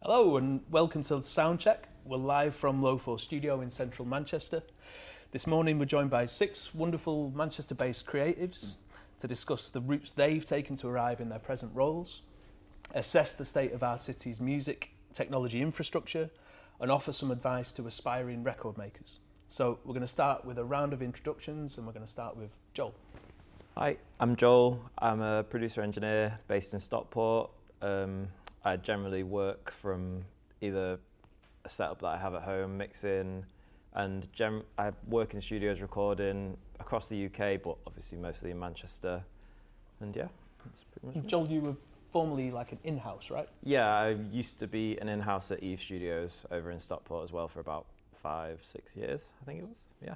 Hello and welcome to SOUNDCHECK. We're live from Low4 Studio in central Manchester. This morning we're joined by 6 wonderful Manchester-based creatives to discuss the routes they've taken to arrive in their present roles, assess the state of our city's music, technology infrastructure, and offer some advice to aspiring record makers. So we're going to start with a round of introductions and we're going to start with Joel. Hi, I'm Joel. I'm a producer engineer based in Stockport. I generally work from either a setup that I have at home, mixing, and I work in studios recording across the UK, but obviously mostly in Manchester. And yeah, that's pretty much it. Joel, you were formerly like an in-house, right? Yeah, I used to be an in-house at Eve Studios over in Stockport as well for about 5-6 years, I think it was, yeah.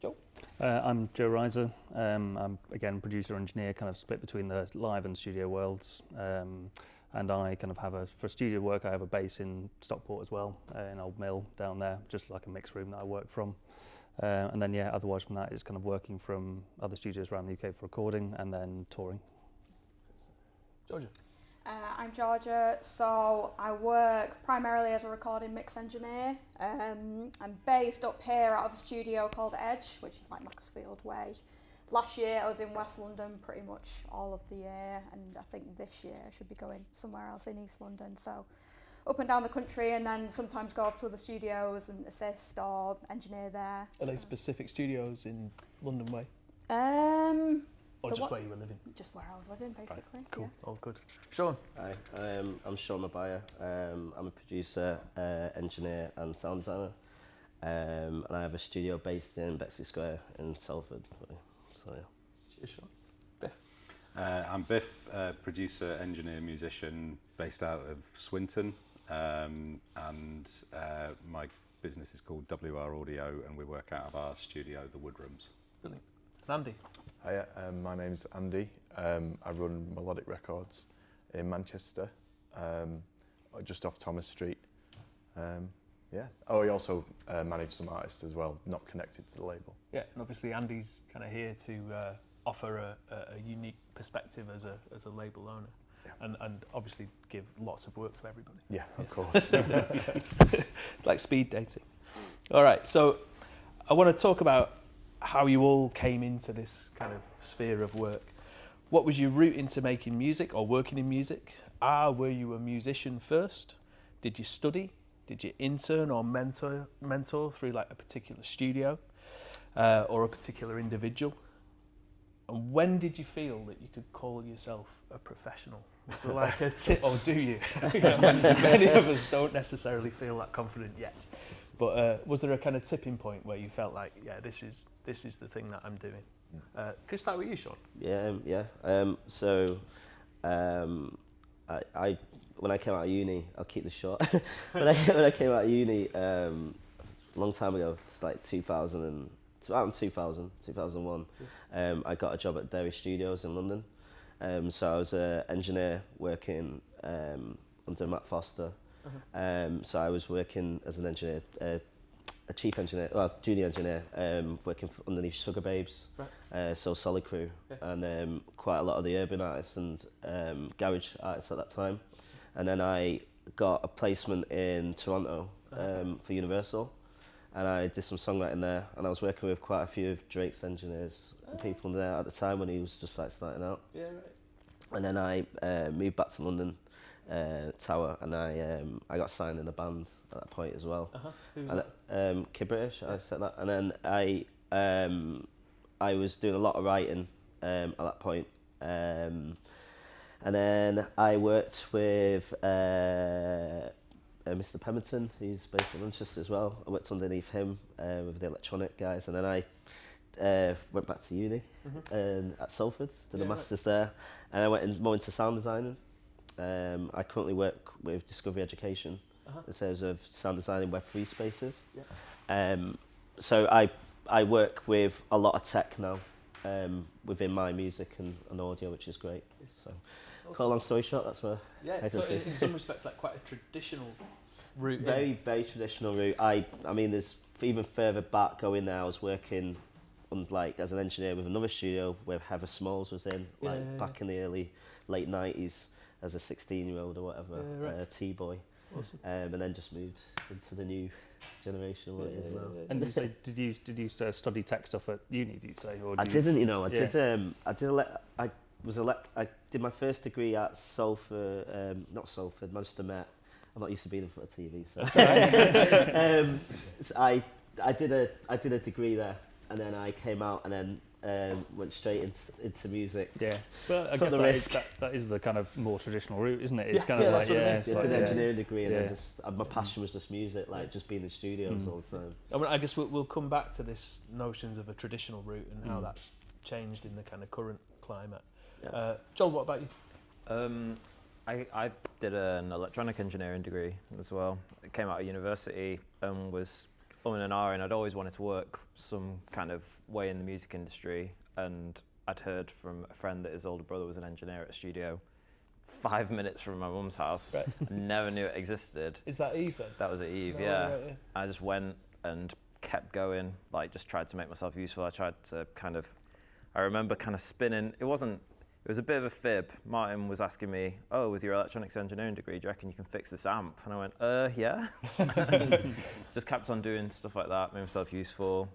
Joel? I'm Joe Reiser. I'm, again, producer engineer, kind of split between the live and studio worlds. And I kind of have for studio work, I have a base in Stockport as well, in Old Mill down there, just like a mixed room that I work from. And then, yeah, otherwise from that is kind of working from other studios around the UK for recording and then touring. Georgia? I'm Georgia, so I work primarily as a recording mix engineer. I'm based up here out of a studio called Edge, which is like Macclesfield Way. Last year I was in West London pretty much all of the year, and I think this year I should be going somewhere else in East London. So up and down the country, and then sometimes go off to other studios and assist or engineer there. Are they specific studios in London Way? Or just where you were living? Just where I was living, basically. Right. Cool, yeah. all good. Sean? Hi, I'm Sean Mbaya. I'm a producer, engineer and sound designer. And I have a studio based in Bexley Square in Salford. So yeah. Cheers, Sean. Biff? I'm Biff, producer, engineer, musician, based out of Swinton. And my business is called WR Audio, and we work out of our studio, the Woodrooms. Brilliant. And Andy? Hi, my name's Andy. I run Melodic Records in Manchester, just off Thomas Street. Yeah. Oh, I also manage some artists as well, not connected to the label. Yeah, and obviously Andy's kind of here to offer a unique perspective as a label owner. Yeah. And obviously give lots of work to everybody. Yeah, of course. It's like speed dating. All right, so I want to talk about how you all came into this kind of sphere of work. What was your route into making music or working in music? Were you a musician first? Did you study? Did you intern or mentor through like a particular studio or a particular individual? And when did you feel that you could call yourself a professional? Was there like a tip, or do you? Many of us don't necessarily feel that confident yet. But was there a kind of tipping point where you felt like, yeah, this is the thing that I'm doing? Could you start with you, Sean? Yeah. I when I came out of uni, I'll keep this short. when I came out of uni, a long time ago, it's like 2001, I got a job at Derry Studios in London. So I was an engineer working under Matt Foster. So I was working as an engineer, a chief engineer, well, junior engineer, working underneath Sugar Babes, right. So Solid Crew, yeah. And quite a lot of the urban artists and garage artists at that time. Awesome. And then I got a placement in Toronto for Universal, and I did some songwriting there, and I was working with quite a few of Drake's engineers and people there at the time when he was just like starting out. Yeah, right. And then I moved back to London Tower, and I got signed in a band at that point as well. Who was that? Kid British, yeah. I said that, and then I was doing a lot of writing at that point, and then I worked with Mr. Pemberton, who's based in Manchester as well. I worked underneath him with the electronic guys, and then I went back to uni at Salford, did a master's there, and I went more into sound designing. I currently work with Discovery Education in terms of sound designing Web3 spaces. Yeah. So I work with a lot of tech now within my music and audio, which is great. So, cut a long story short, that's where. Yeah, so in some respects, like quite a traditional route. Very traditional route. I mean, there's even further back going there. I was working like as an engineer with another studio where Heather Smalls was in, back in the late 90s as a 16-year-old or whatever, T-boy. Awesome. and then just moved into the new generation of what it is now. And did you study tech stuff at uni? Did you say? Or I didn't, you know. I Yeah. did my first degree at Salford, not Salford, Manchester Met. I'm not used to being in front of TV, so. So I did a degree there, and then I came out and then went straight into music. Yeah, but I Took guess the that is the kind of more traditional route, isn't it? It's kind yeah, of that's like what I mean. it's I like, did an engineering degree, and Yeah. then just my passion was just music, like just being in studios all the time. I mean, I guess we'll come back to this notions of a traditional route and how Mm. that's changed in the kind of current climate. Yeah. Joel, what about you? I did an electronic engineering degree as well. I came out of university and was and ahhing. I'd always wanted to work some kind of way in the music industry, and I'd heard from a friend that his older brother was an engineer at a studio 5 minutes from my mum's house. Right. I never knew it existed. Is that Eve then? That was at Eve, Oh, yeah. right, yeah. I just went and kept going, like just tried to make myself useful. I tried to I remember kind of spinning. It was a bit of a fib. Martin was asking me, oh, with your electronics engineering degree, do you reckon you can fix this amp? And I went, yeah. Just kept on doing stuff like that, made myself useful.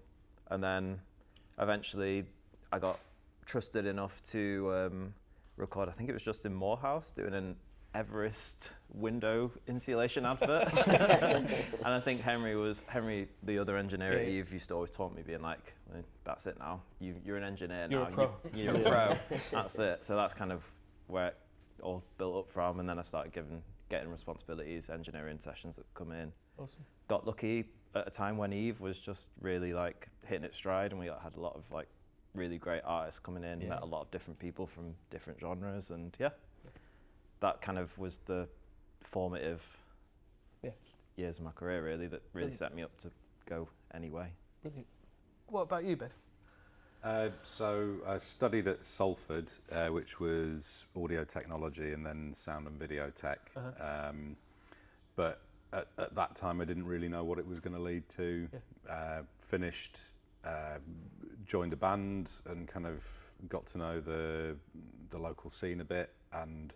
And then eventually I got trusted enough to record, I think it was Justin Morehouse, doing an Everest window insulation advert. And I think Henry, the other engineer at Eve, used to always taunt me, being like, well, that's it now. You're an engineer You're now. a pro. You're a pro. That's it. So that's kind of where it all built up from. And then I started getting responsibilities, engineering sessions that come in. Awesome. Got lucky at a time when Eve was just really like hitting its stride, and we had a lot of like really great artists coming in, met a lot of different people from different genres, and that kind of was the formative years of my career, really, that really set me up to go anyway. Brilliant. What about you, Biff? So I studied at Salford, which was audio technology and then sound and video tech. But at that time, I didn't really know what it was going to lead to. Finished, joined a band, and kind of got to know the local scene a bit. And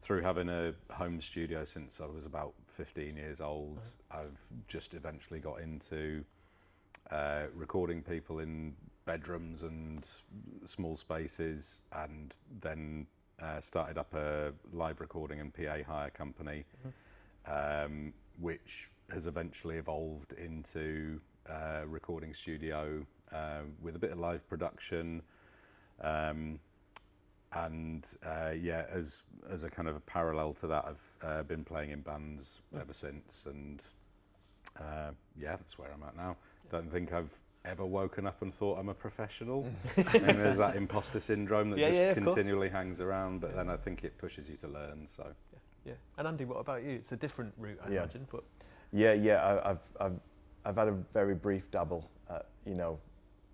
through having a home studio since I was about 15 years old, I've just eventually got into recording people in bedrooms and small spaces, and then started up a live recording and PA hire company, which has eventually evolved into a recording studio with a bit of live production. As a kind of a parallel to that, I've been playing in bands ever since, and that's where I'm at now. Don't think I've ever woken up and thought I'm a professional. And there's that imposter syndrome that just continually hangs around, but then I think it pushes you to learn. So Yeah. And Andy, what about you? It's a different route, I imagine, but I've had a very brief dabble at,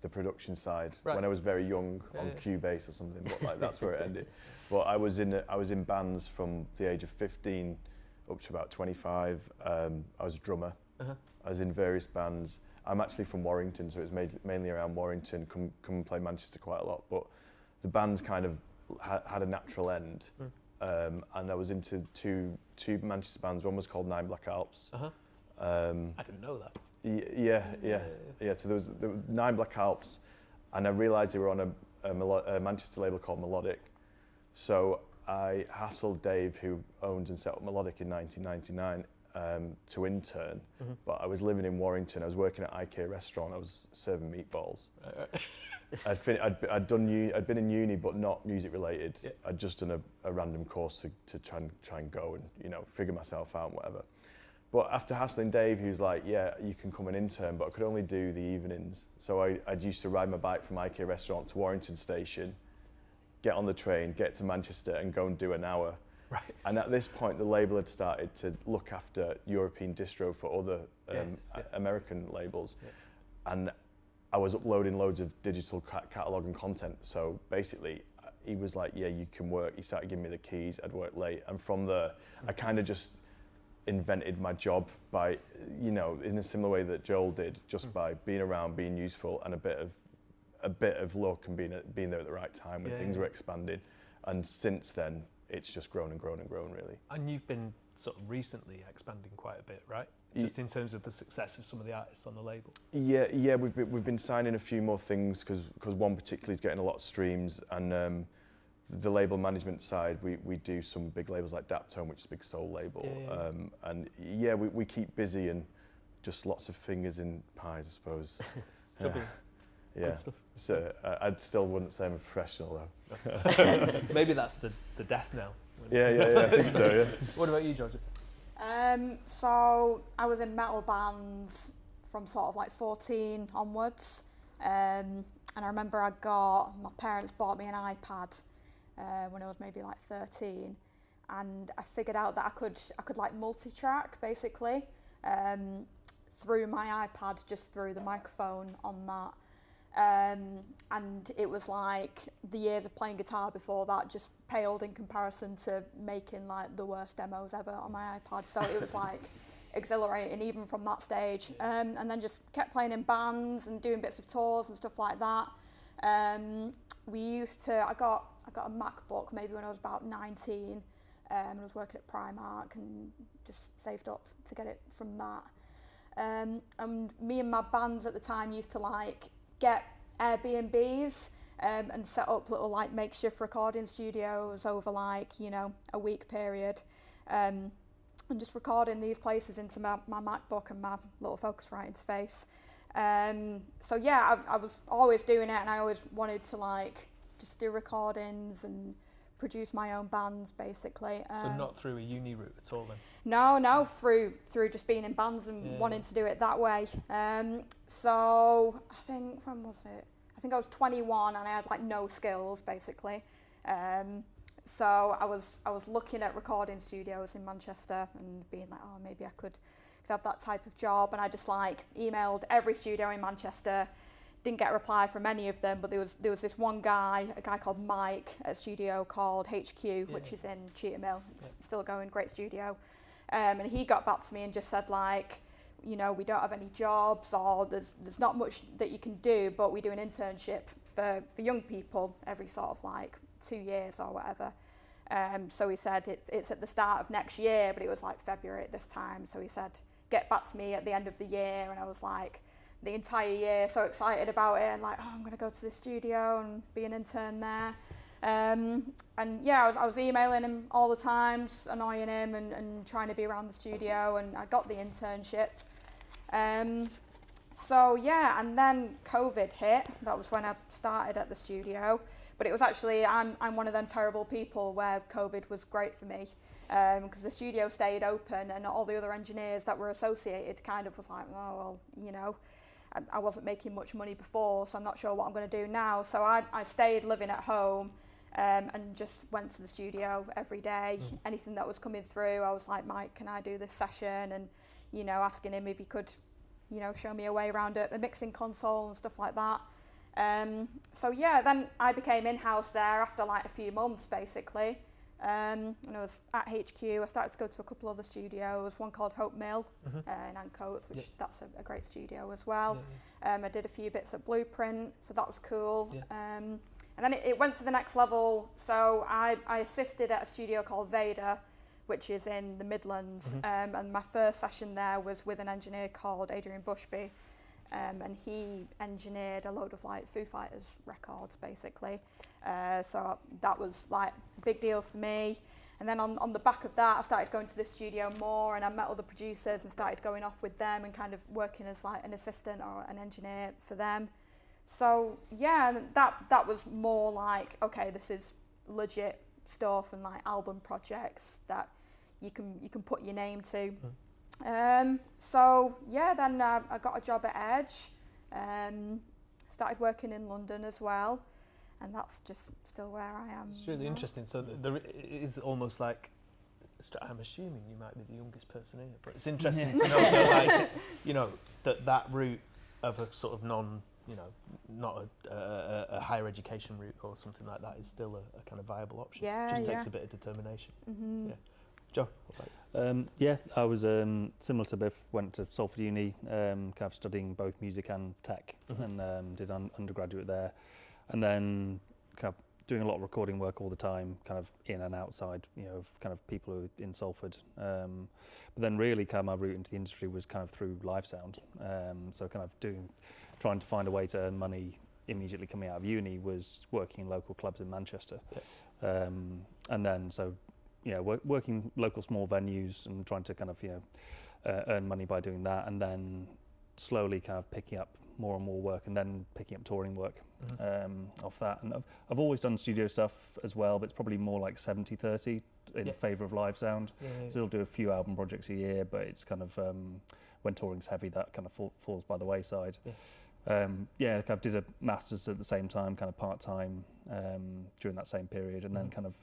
the production side when I was very young on Cubase or something, but like that's where it ended. But I was in bands from the age of 15 up to about 25. I was a drummer. I was in various bands. I'm actually from Warrington, so it's mainly around Warrington. Come and play Manchester quite a lot, but the bands kind of had a natural end. And I was into two Manchester bands. One was called 9 Black Alps. I didn't know that. So there was 9 Black Alps, and I realised they were on a Manchester label called Melodic. So I hassled Dave, who owned and set up Melodic in 1999, to intern. But I was living in Warrington. I was working at IK restaurant. I was serving meatballs. I'd been in uni, but not music related. I'd just done a random course to try and go and figure myself out and whatever. But after hassling Dave, he was like, yeah, you can come and intern, but I could only do the evenings. So I'd used to ride my bike from IK restaurant to Warrington station, get on the train, get to Manchester and go and do an hour. Right. And at this point, the label had started to look after European distro for other American labels. And I was uploading loads of digital catalogue and content. So basically, he was like, yeah, you can work. He started giving me the keys. I'd work late. And from there, I kind of just invented my job by, in a similar way that Joel did, just by being around, being useful, and a bit of luck and being there at the right time when things were expanding. And since then, it's just grown and grown and grown, really. And you've been sort of recently expanding quite a bit, right? Just in terms of the success of some of the artists on the label. Yeah, we've been signing a few more things because one particularly is getting a lot of streams, and the label management side, we do some big labels like Daptone, which is a big soul label, and yeah, we keep busy and just lots of fingers in pies, I suppose. Could be. Yeah. Good stuff. So I still wouldn't say I'm a professional though. Maybe that's the death knell. Yeah, I think so, yeah. What about you, Georgia? So I was in metal bands from sort of like 14 onwards, and I remember my parents bought me an iPad when I was maybe like 13, and I figured out that I could like multi-track basically through my iPad, just through the microphone on that. And it was like the years of playing guitar before that just paled in comparison to making like the worst demos ever on my iPad. So it was like exhilarating even from that stage. And then just kept playing in bands and doing bits of tours and stuff like that. I got a MacBook maybe when I was about 19, and I was working at Primark and just saved up to get it from that. And me and my bands at the time used to like get Airbnbs and set up little like makeshift recording studios over like, you know, a week period, and just recording these places into my MacBook and my little Focusrite interface. So yeah, I was always doing it, and I always wanted to like just do recordings and produce my own bands basically. So not through a uni route at all then? No, through just being in bands and wanting to do it that way. So I think, when was it? I think I was 21 and I had like no skills basically. So I was looking at recording studios in Manchester and being like, oh, maybe I could have that type of job. And I just like emailed every studio in Manchester. Didn't get a reply from any of them, but there was this one guy, a guy called Mike, at a studio called HQ, which is in Cheetham Hill. It's still going, great studio. And he got back to me and just said like, you know, we don't have any jobs, or there's not much that you can do, but we do an internship for young people every sort of like 2 years or whatever. So he said it's at the start of next year, but it was like February at this time. So he said, get back to me at the end of the year. And I was like, the entire year so excited about it, and like, oh, I'm going to go to the studio and be an intern there. And yeah, I was emailing him all the time, annoying him and trying to be around the studio, and I got the internship. So yeah, and then COVID hit. That was when I started at the studio. But it was actually, I'm one of them terrible people where COVID was great for me, because the studio stayed open, and all the other engineers that were associated kind of was like, oh, well, you know, I wasn't making much money before, so I'm not sure what I'm going to do now. So I stayed living at home and just went to the studio every day. Anything that was coming through, I was like, Mike, can I do this session? And, you know, asking him if he could, you know, show me a way around a mixing console and stuff like that. So yeah, then I became in-house there after like a few months basically. And I was at HQ. I started to go to a couple other studios, one called Hope Mill in Ancoats, which that's a great studio as well. I did a few bits at Blueprint, so that was cool. And then it went to the next level. So I assisted at a studio called Vader, which is in the Midlands. And my first session there was with an engineer called Adrian Bushby. And he engineered a load of like Foo Fighters records basically. So that was like a big deal for me. And then on the back of that, I started going to this studio more, and I met other producers and started going off with them and kind of working as like an assistant or an engineer for them. So yeah, that was more like, okay, this is legit stuff and like album projects that you can put your name to. So yeah, then I got a job at Edge, started working in London as well, and that's just still where I am. It's really interesting. So there is almost like, I'm assuming you might be the youngest person here, but it's interesting to know that, like, you know, that route of a sort of not a higher education route or something like that is still a kind of viable option. Yeah, just takes a bit of determination. Yeah. Joe, what about you? Yeah, I was similar to Biff, went to Salford Uni, kind of studying both music and tech, and did undergraduate there. And then kind of doing a lot of recording work all the time, kind of in and outside, of kind of people who are in Salford. But then really kind of my route into the industry was kind of through live sound. So kind of trying to find a way to earn money immediately coming out of uni was working in local clubs in Manchester. Yeah. And then working local small venues and trying to kind of earn money by doing that, and then slowly kind of picking up more and more work, and then picking up touring work off that. And I've always done studio stuff as well, but it's probably more like 70-30 in favour of live sound. Still do a few album projects a year, but it's kind of when touring's heavy, that kind of falls by the wayside. I kind of did a master's at the same time, kind of part-time during that same period, and then kind of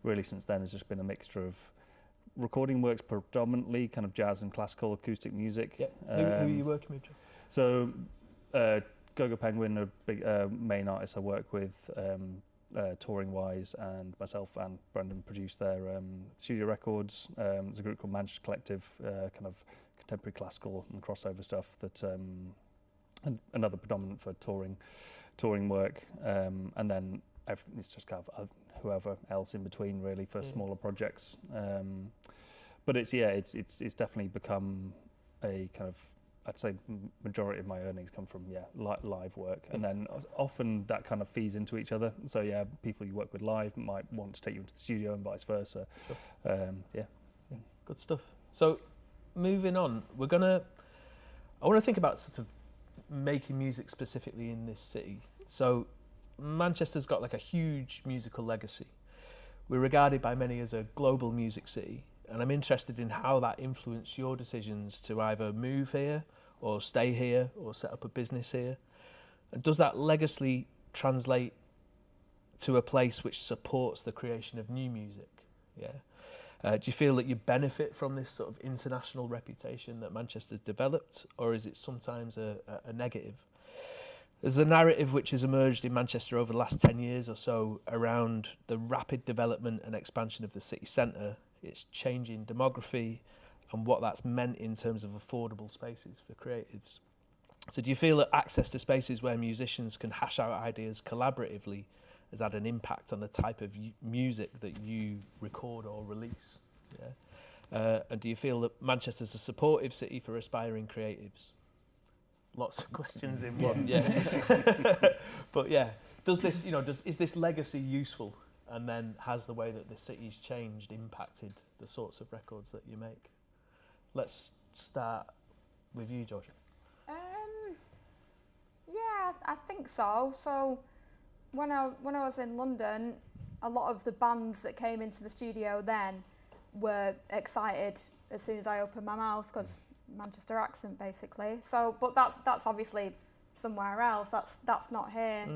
really since then has just been a mixture of recording works, predominantly kind of jazz and classical acoustic music. Who are you working with, John? So Go-Go Penguin are big main artists I work with touring wise, and myself and Brendan produce their studio records. There's a group called Manchester Collective, kind of contemporary classical and crossover stuff that and another predominant for touring work, and then it's just kind of whoever else in between really for smaller projects. But it's definitely become a kind of, I'd say majority of my earnings come from live work, and then often that kind of feeds into each other. So people you work with live might want to take you into the studio and vice versa. Sure. Good stuff. So moving on, I want to think about sort of making music specifically in this city. So Manchester's got like a huge musical legacy. We're regarded by many as a global music city, and I'm interested in how that influenced your decisions to either move here or stay here or set up a business here. And does that legacy translate to a place which supports the creation of new music? Do you feel that you benefit from this sort of international reputation that Manchester's developed, or is it sometimes a negative? There's a narrative which has emerged in Manchester over the last 10 years or so around the rapid development and expansion of the city centre, its changing demography, and what that's meant in terms of affordable spaces for creatives. So do you feel that access to spaces where musicians can hash out ideas collaboratively has had an impact on the type of music that you record or release? And do you feel that Manchester's a supportive city for aspiring creatives? Lots of questions in one. But does this, is this legacy useful? And then has the way that the city's changed impacted the sorts of records that you make? Let's start with you, Georgia. I think so. So when I was in London, a lot of the bands that came into the studio then were excited as soon as I opened my mouth, because Manchester accent basically. So, but that's obviously somewhere else. That's not here.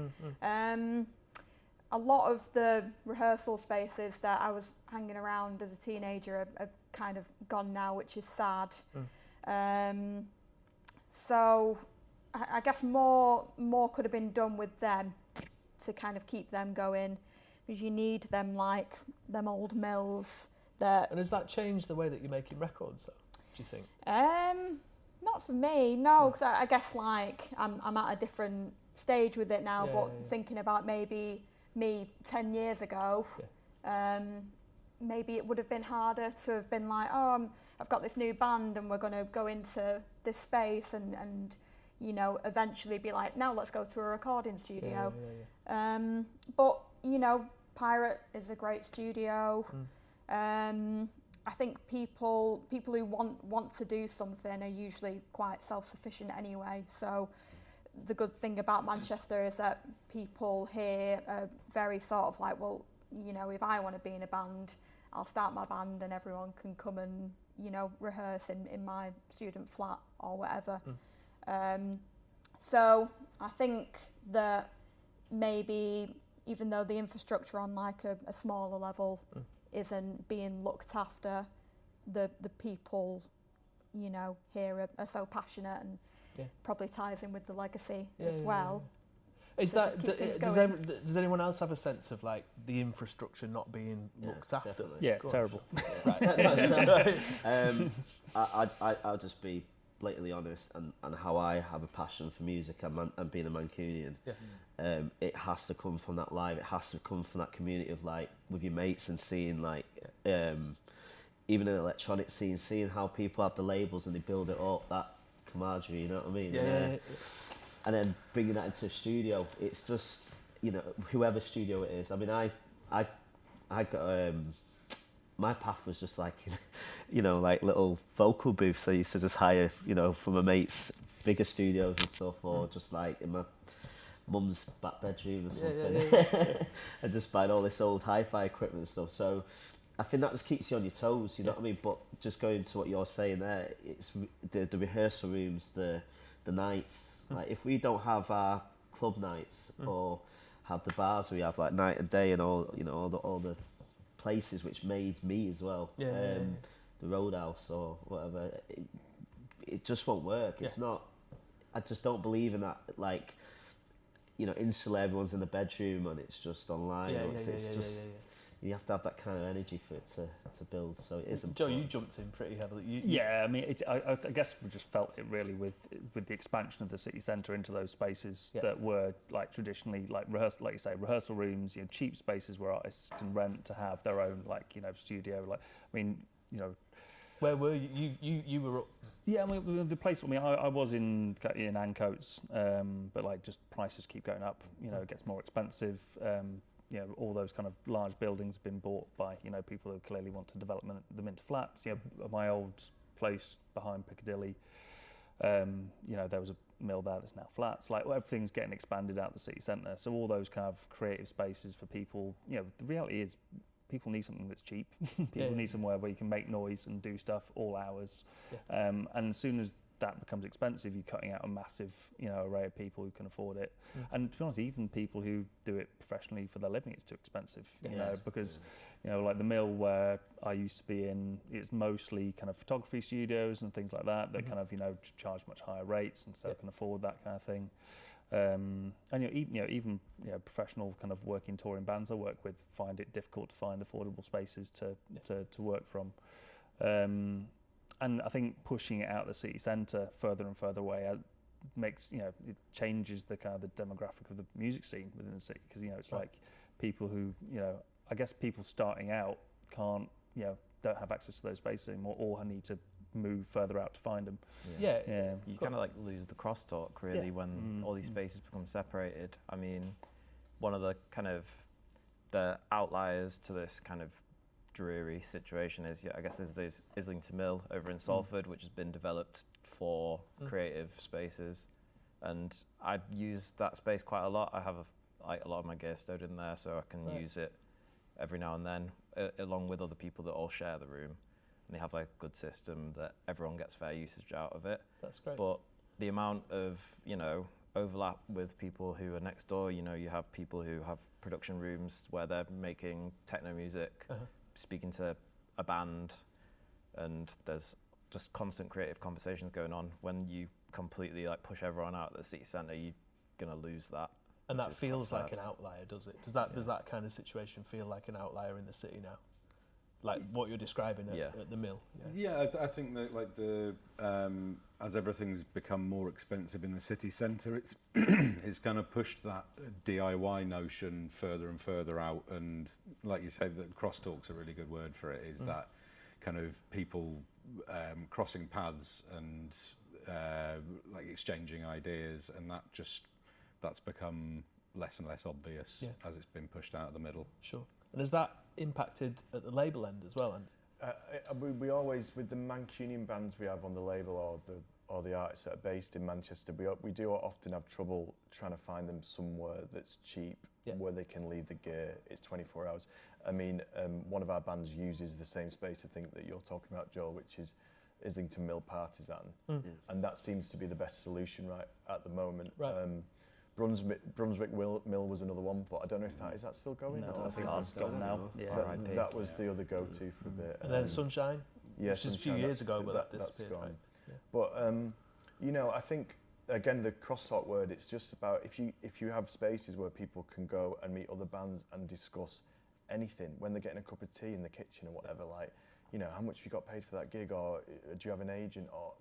A lot of the rehearsal spaces that I was hanging around as a teenager have kind of gone now, which is sad. So I guess more could have been done with them to kind of keep them going, because you need them like them old mills. And has that changed the way that you're making records, though, do you think? Not for me, no, because I guess like I'm at a different stage with it now, thinking about maybe me 10 years ago, maybe it would have been harder to have been like, I've got this new band and we're going to go into this space and eventually be like, now let's go to a recording studio. But, Pirate is a great studio. I think people who want to do something are usually quite self-sufficient anyway. So the good thing about Manchester is that people here are very sort of like, well, if I want to be in a band, I'll start my band and everyone can come and, rehearse in my student flat or whatever. So I think that maybe even though the infrastructure on like a smaller level isn't being looked after, the people, here are so passionate, and probably ties in with the legacy as well. Is that does anyone else have a sense of like the infrastructure not being looked after? Definitely. Yeah, it's terrible. Right. I'll just be blatantly honest, and how I have a passion for music and being a Mancunian, it has to come from that live. It has to come from that community of like with your mates and seeing like, even in the electronic scene, seeing how people have the labels and they build it up, that camaraderie, you know what I mean? And then bringing that into a studio, it's just, you know, whoever studio it is. I mean, I got, my path was just like, you know, like little vocal booths I used to just hire, you know, from my mates, bigger studios and stuff, or just like in my mum's back bedroom or something. And just buying all this old hi-fi equipment and stuff. So I think that just keeps you on your toes, you know what I mean? But just going to what you're saying there, it's the rehearsal rooms, the nights. Like if we don't have our club nights or have the bars, we have like night and day and all, you know, all the places which made me as well. The Roadhouse or whatever. It just won't work. It's not. I just don't believe in that. Like, you know, instantly everyone's in the bedroom and it's just online. You have to have that kind of energy for it to build. So it is important. Joe, you jumped in pretty heavily. I mean, I guess we just felt it really with the expansion of the city centre into those spaces that were like traditionally like rehearsal, like you say, rehearsal rooms, you know, cheap spaces where artists can rent to have their own like, you know, studio. Like, I mean, you know, where were you? You were up. Yeah, I mean, the place. I mean, I was in Ancoats, but like just prices keep going up. You know, it gets more expensive. You know, all those kind of large buildings have been bought by, you know, people who clearly want to develop them into flats. You know, my old place behind Piccadilly, you know, there was a mill there that's now flats. Like, everything's getting expanded out the city centre. So all those kind of creative spaces for people, you know, the reality is people need something that's cheap. People need somewhere where you can make noise and do stuff all hours. And as soon as that becomes expensive, you're cutting out a massive, you know, array of people who can afford it. And to be honest, even people who do it professionally for their living, it's too expensive, you know, because, you know, like the mill where I used to be in, it's mostly kind of photography studios and things like that kind of, you know, charge much higher rates and so can afford that kind of thing. And even professional kind of working touring bands I work with find it difficult to find affordable spaces to work from. And I think pushing it out the city centre further and further away makes, you know, it changes the kind of the demographic of the music scene within the city, because, you know, it's like people who, you know, I guess people starting out can't, you know, don't have access to those spaces anymore, or need to move further out to find them. You kind of like lose the crosstalk really when all these spaces become separated. I mean, one of the kind of the outliers to this kind of dreary situation is, I guess there's Islington Mill over in Salford, which has been developed for creative spaces, and I use that space quite a lot. I have a lot of my gear stowed in there, so I can use it every now and then, along with other people that all share the room, and they have like a good system that everyone gets fair usage out of it. That's great. But the amount of, you know, overlap with people who are next door, you know, you have people who have production rooms where they're making techno music, speaking to a band, and there's just constant creative conversations going on. When you completely like push everyone out of the city centre, you're gonna lose that. And that feels like an outlier, does it? Does that kind of situation feel like an outlier in the city now? Like what you're describing at the mill? I think that like as everything's become more expensive in the city centre, it's it's kind of pushed that DIY notion further and further out. And like you said, that crosstalk's a really good word for it. Is that kind of people crossing paths and like exchanging ideas, and that's become less and less obvious as it's been pushed out of the middle. Sure. And has that impacted at the label end as well, Andy? We always, with the Mancunian bands we have on the label, or the artists that are based in Manchester, we do often have trouble trying to find them somewhere that's cheap, where they can leave the gear. It's 24 hours. I mean, one of our bands uses the same space, I think, that you're talking about, Joel, which is Islington Mill Partisan, and that seems to be the best solution right at the moment. Brunswick Mill was another one, but I don't know if that is that still going. No, I think that's gone now. That was the other go-to for a bit. And then Sunshine, which is a few years ago, but that disappeared. Right? Yeah. But you know, I think again the crosstalk word. It's just about if you have spaces where people can go and meet other bands and discuss anything when they're getting a cup of tea in the kitchen or whatever. Like, you know, how much have you got paid for that gig, or do you have an agent, or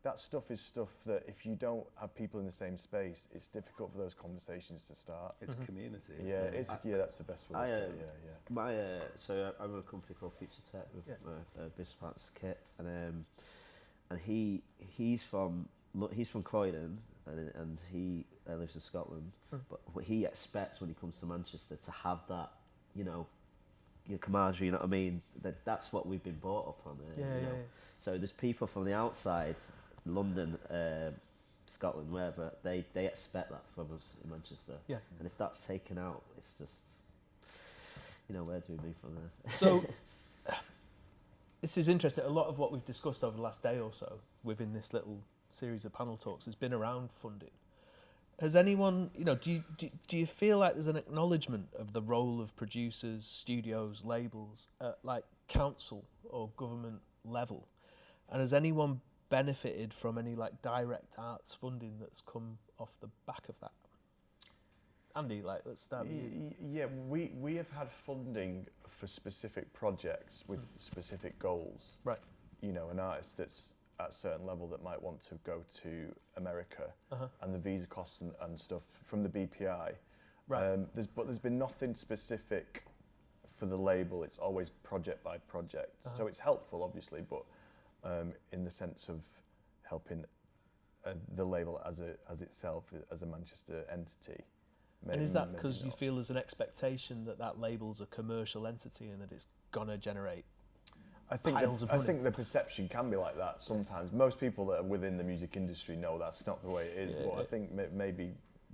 that stuff is stuff that if you don't have people in the same space, it's difficult for those conversations to start. It's community. Isn't Yeah, it? that's the best way. So I run a company called Future Tech with my business partner's Kit, and he's from Croydon, and he lives in Scotland. But what he expects when he comes to Manchester to have that, your camaraderie, you know what I mean? That's what we've been brought up on. So there's people from the outside, London, Scotland, wherever, they expect that from us in Manchester. Yeah. And if that's taken out, it's just, where do we move from there? So this is interesting. A lot of what we've discussed over the last day or so within this little series of panel talks has been around funding. Has anyone, do you feel like there's an acknowledgement of the role of producers, studios, labels at like council or government level? And has anyone benefited from any like direct arts funding that's come off the back of that? Andy, let's start with you. Yeah, we have had funding for specific projects with specific goals. Right. An artist that's at a certain level that might want to go to America, and the visa costs and stuff from the BPI. Right. But there's been nothing specific for the label. It's always project by project. So it's helpful, obviously, but in the sense of helping the label as itself as a Manchester entity. And is that because you feel there's an expectation that label's a commercial entity and that it's gonna generate piles of money? I think the perception can be like that sometimes. Most people that are within the music industry know that's not the way it is, but I think maybe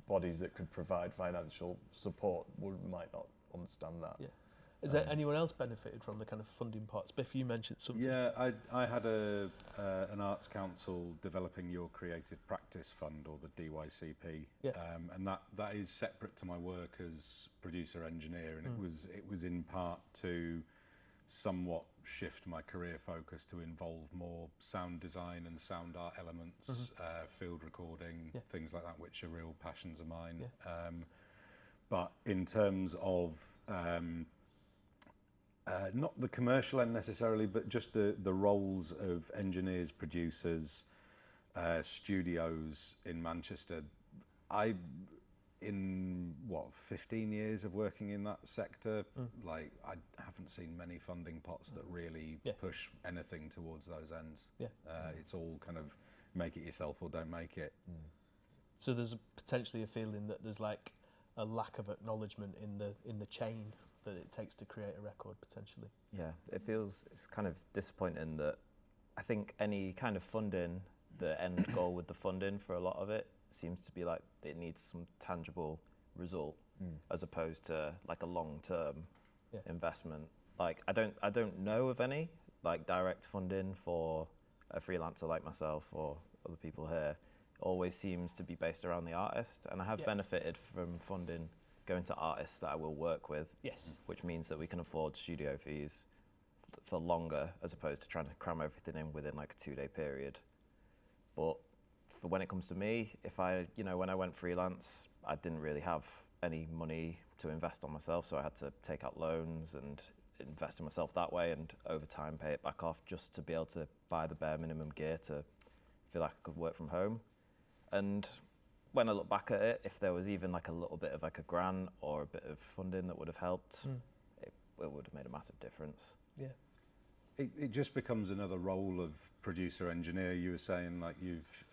bodies that could provide financial support might not understand that. Yeah. Is there anyone else benefited from the kind of funding pots? Biff, you mentioned something. Yeah, I had an arts council developing your creative practice fund, or the DYCP, and that is separate to my work as producer engineer, and it was in part to somewhat shift my career focus to involve more sound design and sound art elements, field recording, things like that, which are real passions of mine. But in terms of not the commercial end necessarily, but just the roles of engineers, producers, studios in Manchester. In 15 years of working in that sector, I haven't seen many funding pots that really push anything towards those ends. It's all kind of make it yourself or don't make it. So there's potentially a feeling that there's like a lack of acknowledgement in the chain that it takes to create a record, potentially. Yeah, it's kind of disappointing that I think any kind of funding, the end goal with the funding for a lot of it seems to be like it needs some tangible result as opposed to like a long-term investment. Like I don't know of any like direct funding for a freelancer like myself or other people here. It always seems to be based around the artist, and I have benefited from funding going to artists that I will work with, which means that we can afford studio fees for longer as opposed to trying to cram everything in within like a 2-day period. But for when it comes to me, when I went freelance, I didn't really have any money to invest on myself, so I had to take out loans and invest in myself that way, and over time pay it back off just to be able to buy the bare minimum gear to feel like I could work from home. And when I look back at it, if there was even like a little bit of like a grant or a bit of funding that would have helped, it would have made a massive difference. Yeah. It just becomes another role of producer engineer. You were saying like you've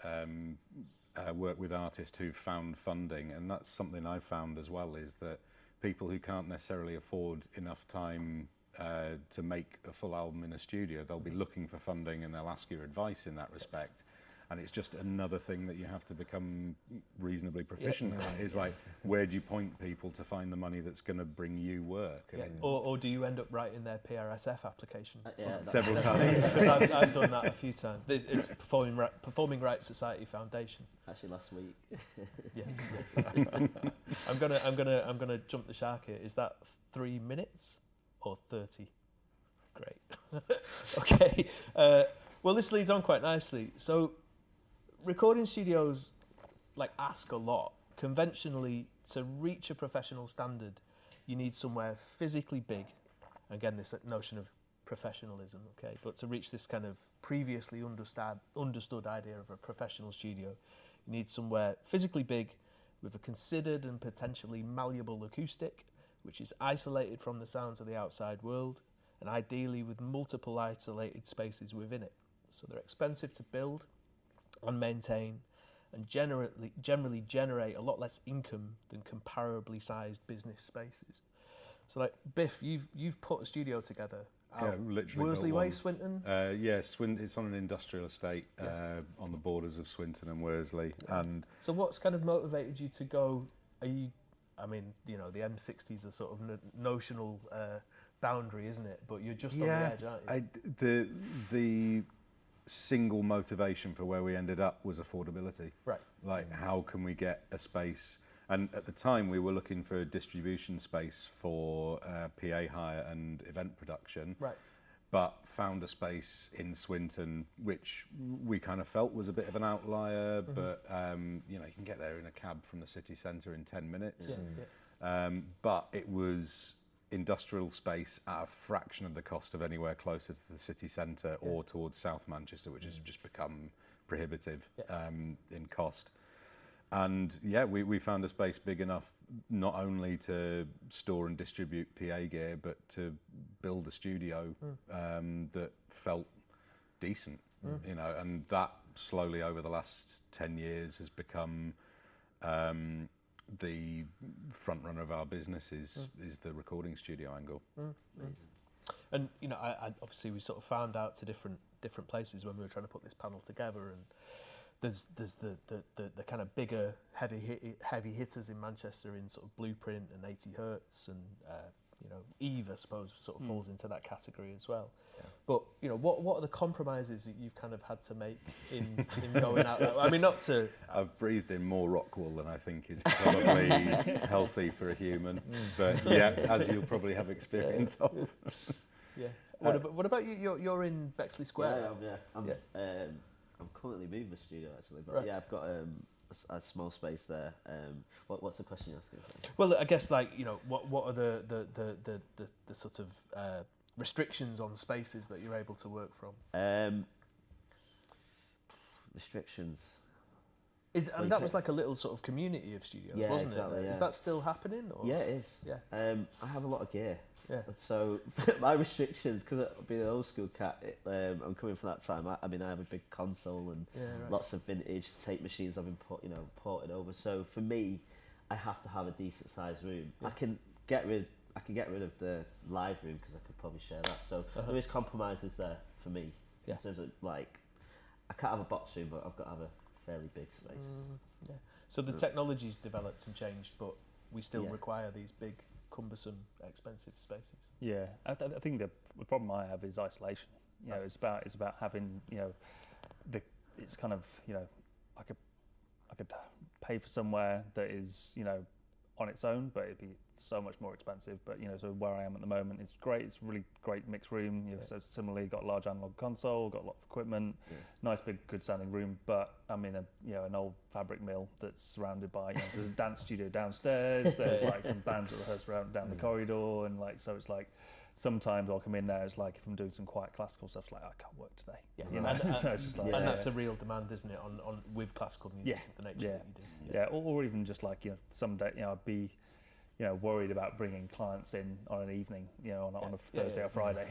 worked with artists who've found funding, and that's something I've found as well, is that people who can't necessarily afford enough time to make a full album in a studio, they'll be looking for funding and they'll ask your advice in that respect. And it's just another thing that you have to become reasonably proficient at, is like, where do you point people to find the money that's going to bring you work? Yeah. Or do you end up writing their PRSF application? Several times. Because I've done that a few times. It's Performing Rights Society Foundation. Actually, last week. I'm gonna jump the shark here. Is that 3 minutes or 30? Great. Okay. Well, this leads on quite nicely. So, recording studios ask a lot. Conventionally, to reach a professional standard, you need somewhere physically big. Again, this notion of professionalism, okay, but to reach this kind of previously understood idea of a professional studio, you need somewhere physically big with a considered and potentially malleable acoustic, which is isolated from the sounds of the outside world, and ideally with multiple isolated spaces within it. So they're expensive to build and maintain, and generally generate a lot less income than comparably sized business spaces. So like Biff, you've put a studio together. Yeah, literally. Worsley Way, Swinton? Yeah, it's on an industrial estate on the borders of Swinton and Worsley. Yeah. And so what's kind of motivated you to go, the M60 is a sort of notional boundary, isn't it? But you're just on the edge, aren't you? The single motivation for where we ended up was affordability. Right. Like, how can we get a space? And at the time, we were looking for a distribution space for PA hire and event production. Right. But found a space in Swinton, which we kind of felt was a bit of an outlier. Mm-hmm. But you can get there in a cab from the city centre in 10 minutes. Yeah, yeah. But it was industrial space at a fraction of the cost of anywhere closer to the city centre or towards South Manchester, which has just become prohibitive in cost. And we found a space big enough not only to store and distribute PA gear, but to build a studio that felt decent, and that slowly over the last 10 years has become the front runner of our business is the recording studio angle. And I obviously we sort of found out to different places when we were trying to put this panel together, and there's the kind of bigger heavy hitters in Manchester in sort of Blueprint and 80 Hertz and Eve, I suppose, sort of falls into that category as well. Yeah. But what are the compromises that you've kind of had to make in going out that way? I mean, not to... I've breathed in more rock wool than I think is probably healthy for a human, but as you'll probably have experience of. Yeah. What about you? You're in Bexley Square. I'm currently moving the studio actually, but right. I've got a small space there. What's the question you're asking? Well, I guess what are the sort of restrictions on spaces that you're able to work from? Restrictions. That was like a little sort of community of studios, wasn't it? Yeah. Is that still happening? Or? Yeah, it is. Yeah. I have a lot of gear. Yeah. So my restrictions, because I've been an old school cat, I'm coming from that time. I have a big console and lots of vintage tape machines I've been ported over. So for me, I have to have a decent sized room. Yeah. I can get rid of the live room because I could probably share that. So there is compromises there for me in terms of I can't have a box room, but I've got to have a fairly big space. Yeah. So the technology's developed and changed, but we still require these big, cumbersome, expensive spaces. Yeah, I think the problem I have is isolation. It's about having it's kind of I could pay for somewhere that is on its own, but it'd be so much more expensive. But so where I am at the moment, it's great. It's really great mixed room. So similarly, got a large analog console, got a lot of equipment, nice big good sounding room. But I mean, an old fabric mill that's surrounded by there's a dance studio downstairs. There's some bands that rehearse down the corridor, and so it's sometimes I'll come in there. It's if I'm doing some quiet classical stuff, it's I can't work today. So it's just and that's a real demand, isn't it? On with classical music, of the nature that you do. Or even just someday I'd be worried about bringing clients in on an evening, on a Thursday or Friday.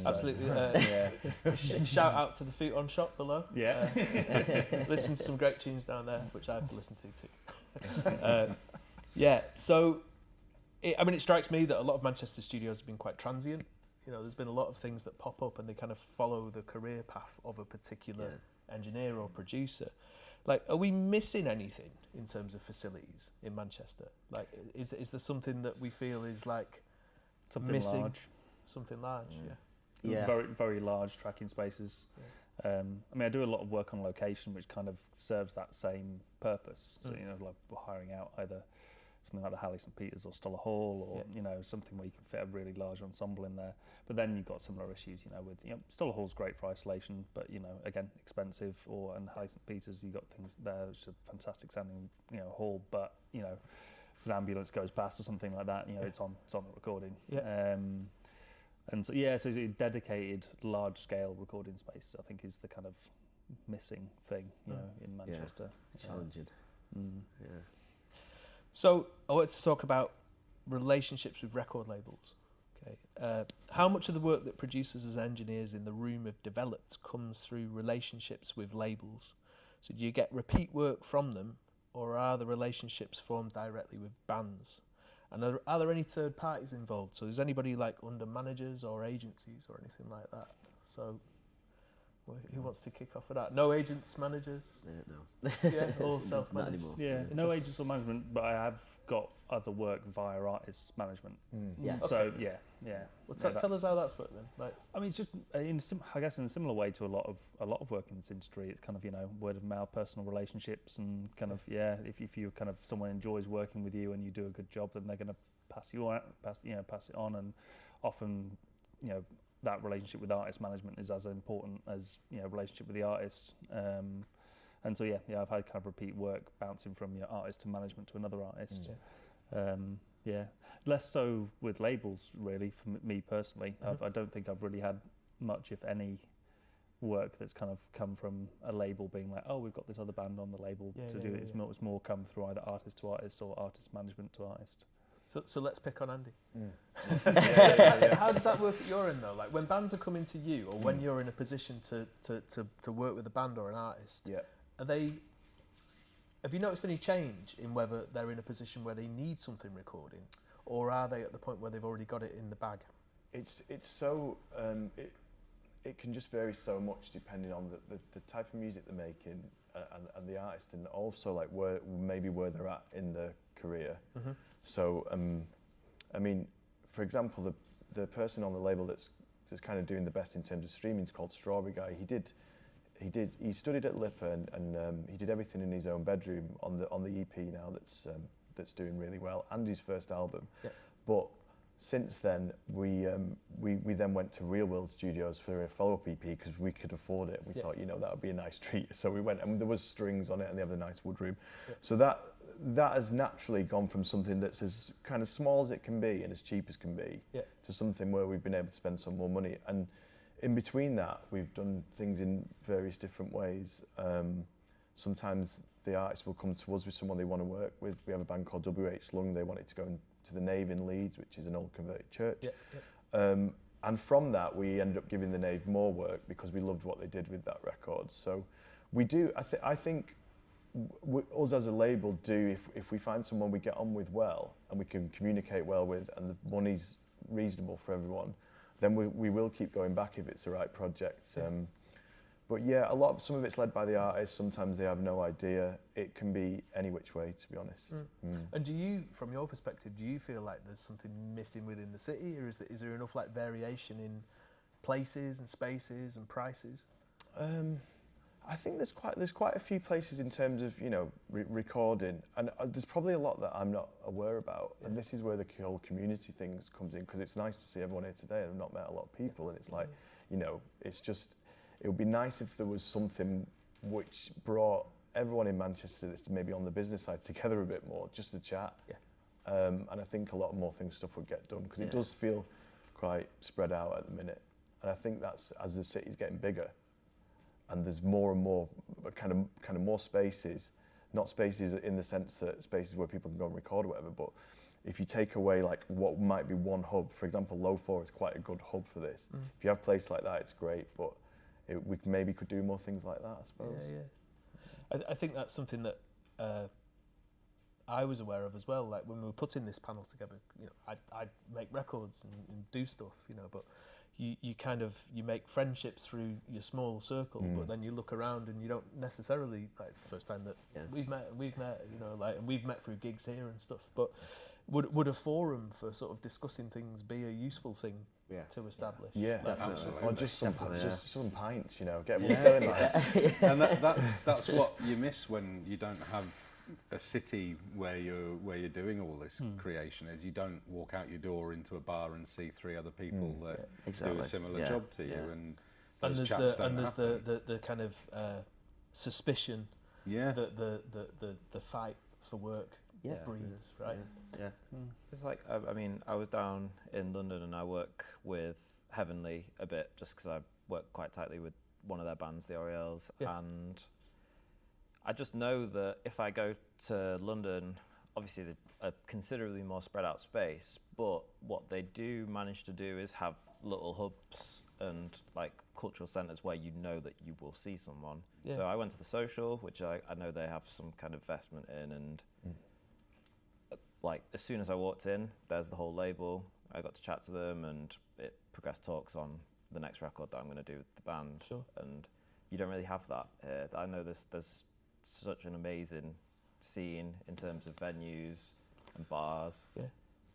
Absolutely. Shout out to the Futon shop below. Yeah. Listen to some great tunes down there, which I have to listen to too. So. It strikes me that a lot of Manchester studios have been quite transient. There's been a lot of things that pop up and they kind of follow the career path of a particular engineer or producer. Are we missing anything in terms of facilities in Manchester? Is there something that we feel is something missing? Large. Something large, Very, very large tracking spaces. Yeah. I do a lot of work on location, which kind of serves that same purpose. So, we're hiring out either something like the Halley St Peters or Stoller Hall, or something where you can fit a really large ensemble in there. But then you've got similar issues, with Stoller Hall's great for isolation, but again expensive. And Halley St Peters, you got things there which are fantastic sounding, hall, but if an ambulance goes past or something like that, it's on the recording. Yeah. And And so yeah, so dedicated large-scale recording space, I think, is the kind of missing thing, you know, in Manchester. Challenging. Yeah. So I wanted to talk about relationships with record labels. Okay, how much of the work that producers as engineers in the room have developed comes through relationships with labels? So do you get repeat work from them, or are the relationships formed directly with bands? And are there any third parties involved? So is anybody like under managers or agencies or anything like that? So who wants to kick off with that? No agents, managers? No. Yeah, all self-managed. Not anymore. Yeah, no agents or management, but I have got other work via artists management. Yeah. So yeah. Well, tell us how that's worked then. Like, I mean, it's just I guess in a similar way to a lot of work in this industry. It's kind of, you know, word of mouth, personal relationships, and kind of if you kind of someone enjoys working with you and you do a good job, then they're going to pass it on, and often, you know, that relationship with artist management is as important as, you know, relationship with the artist. And so I've had kind of repeat work bouncing from your artist to management to another artist. Less so with labels, really, for me personally. I don't think I've really had much, if any, work that's kind of come from a label being like, oh, we've got this other band on the label to do it. It's more come through either artist to artist or artist management to artist. So let's pick on Andy. How does that work at your end though? Like when bands are coming to you, or when you're in a position to work with a band or an artist, have you noticed any change in whether they're in a position where they need something recording, or are they at the point where they've already got it in the bag? It's so it can just vary so much depending on the type of music they're making and the artist, and also like where they're at in their career. So I mean, for example, the person on the label that's kind of doing the best in terms of streaming is called Strawberry Guy. He studied at LIPA and he did everything in his own bedroom on the EP now that's doing really well, and his first album. But since then we then went to Real World Studios for a follow-up EP because we could afford it. We thought, you know, that would be a nice treat. So we went, and there was strings on it, and they have a nice wood room. So that has naturally gone from something that's as kind of small as it can be and as cheap as can be to something where we've been able to spend some more money. And in between that, we've done things in various different ways. Sometimes the artist will come to us with someone they want to work with. We have a band called WH Lung. They wanted to go to the Nave in Leeds, which is an old converted church. And from that, we ended up giving the Nave more work because we loved what they did with that record. So we do, I think us as a label do, if we find someone we get on with well and we can communicate well with and the money's reasonable for everyone, then we will keep going back if it's the right project. But some of it's led by the artist. Sometimes they have no idea. It can be any which way, to be honest. And do you, from your perspective, do you feel like there's something missing within the city, or is there enough like variation in places and spaces and prices? I think there's quite a few places in terms of, you know, recording, and there's probably a lot that I'm not aware about. And this is where the whole community thing comes in, because it's nice to see everyone here today. I've not met a lot of people, and it's like, you know, it's just. It would be nice if there was something which brought everyone in Manchester that's maybe on the business side together a bit more, just to chat. And I think a lot more stuff would get done, because it does feel quite spread out at the minute. And I think that's as the city's getting bigger, and there's more and more kind of more spaces, not spaces in the sense that spaces where people can go and record or whatever, but if you take away like what might be one hub, for example, Low 4 is quite a good hub for this. If you have a place like that, it's great, but we maybe could do more things like that, I suppose. I think that's something that I was aware of as well. Like when we were putting this panel together, you know, I make records and do stuff, you know, but you kind of make friendships through your small circle, but then you look around and you don't necessarily, like, it's the first time that we've met, you know, like, and we've met through gigs here and stuff. But would a forum for sort of discussing things be a useful thing to establish? Absolutely. Or just some pints, you know, get everyone together. And that's what you miss when you don't have a city where you're doing all this creation. Is you don't walk out your door into a bar and see three other people that do a similar job to you, and there's the kind of suspicion that the fight for work breeds, right? It's like, I mean, I was down in London and I work with Heavenly a bit, just because I work quite tightly with one of their bands, the Orioles, and I just know that if I go to London, obviously they're a considerably more spread out space, but what they do manage to do is have little hubs and like cultural centres where you know that you will see someone. Yeah. So I went to the Social, which I know they have some kind of investment in, and like as soon as I walked in, there's the whole label. I got to chat to them, and it progressed talks on the next record that I'm going to do with the band. Sure. And you don't really have that here. I know there's such an amazing scene in terms of venues and bars,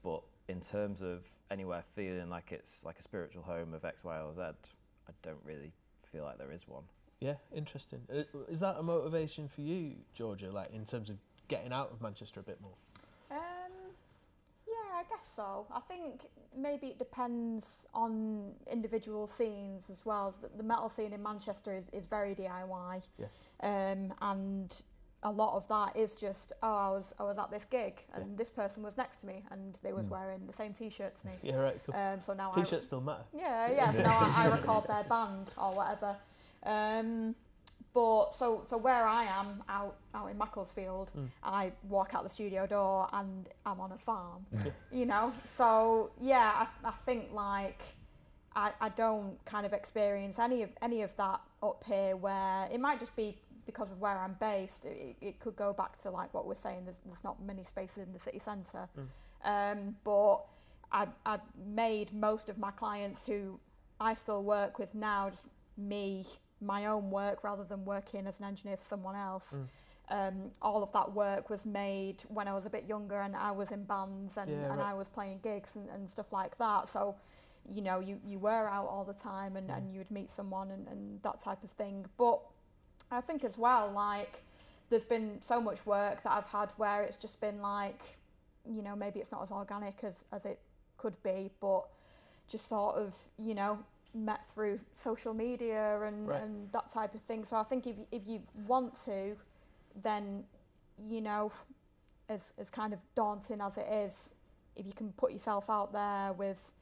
but in terms of anywhere feeling like it's like a spiritual home of X, Y, or Z, I don't really feel like there is one. Yeah, interesting. Is that a motivation for you, Georgia, like in terms of getting out of Manchester a bit more? Yeah, I guess so. I think maybe it depends on individual scenes as well. The metal scene in Manchester is very DIY, and a lot of that is just, I was at this gig and this person was next to me and they was wearing the same T-shirt as me. Yeah, right. Cool. So now T-shirts still matter. Yeah. So now I record their band or whatever. But so where I am out in Macclesfield, I walk out the studio door and I'm on a farm, you know. So yeah, I think like I don't kind of experience any of that up here, where it might just be because of where I'm based. It could go back to like what we're saying. There's not many spaces in the city centre, but I made most of my clients who I still work with now just my own work rather than working as an engineer for someone else. All of that work was made when I was a bit younger and I was in bands and I was playing gigs and stuff like that. So, you know, you were out all the time and you would meet someone and that type of thing. But I think as well, like, there's been so much work that I've had where it's just been like, you know, maybe it's not as organic as it could be, but just sort of, you know, met through social media and that type of thing. So I think if you want to, then, you know, as kind of daunting as it is, if you can put yourself out there with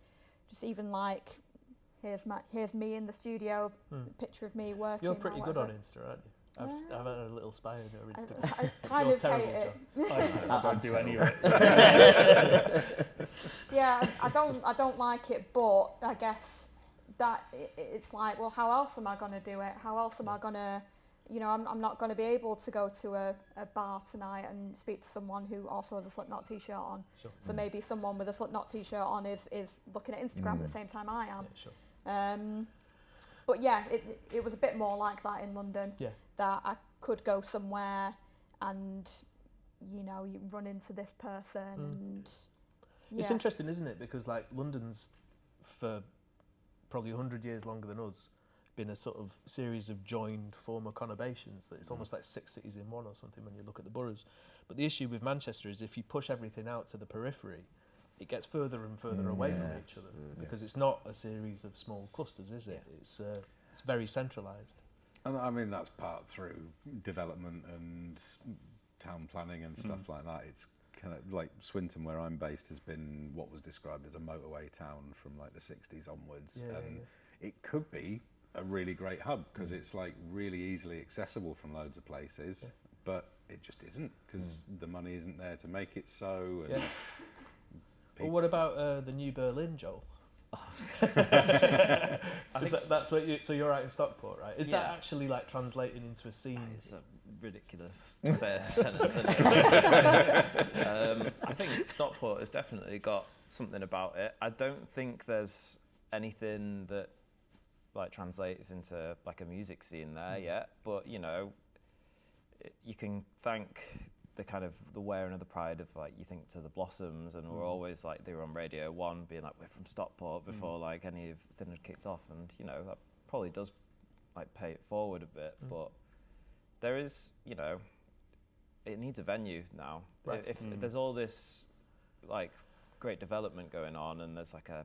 just even like, here's me in the studio, picture of me working. You're pretty good on whatever. Insta, aren't you? I've had a little spy on your Instagram. I kind You're of hate it. I don't do any of it. Yeah, I don't like it, but I guess that it's like, well, how else am I going to do it? How else am I going to, you know, I'm not going to be able to go to a bar tonight and speak to someone who also has a Slipknot t-shirt on. Sure. So maybe someone with a Slipknot t-shirt on is looking at Instagram at the same time I am. Yeah, sure. But yeah, it was a bit more like that in London. Yeah. That I could go somewhere and, you know, you run into this person and... Yeah. It's interesting, isn't it? Because like London's, for probably 100 years longer than us, been a sort of series of joined former conurbations that it's almost like 6 cities in one or something when you look at the boroughs. But the issue with Manchester is if you push everything out to the periphery, it gets further and further away from each other because it's not a series of small clusters, is it? Yeah. It's very centralised. And I mean, that's part through development and town planning and stuff like that. It's kind of like Swinton, where I'm based, has been what was described as a motorway town from like the 60s onwards. It could be a really great hub because it's like really easily accessible from loads of places, but it just isn't because the money isn't there to make it so. And well, what about the New Berlin, Joel? That's what you. So you're out in Stockport, right? Is that actually like translating into a scene? It's a ridiculous sentence, isn't it? I think Stockport has definitely got something about it. I don't think there's anything that like translates into like a music scene there yet, but you know, you can thank the kind of the wearing of the pride of like you think to the Blossoms, and we're always like they were on Radio 1 being like we're from Stockport before like any of the thing had kicked off, and you know that probably does like pay it forward a bit, but there is, you know, it needs a venue now. Right. If there's all this like great development going on, and there's like a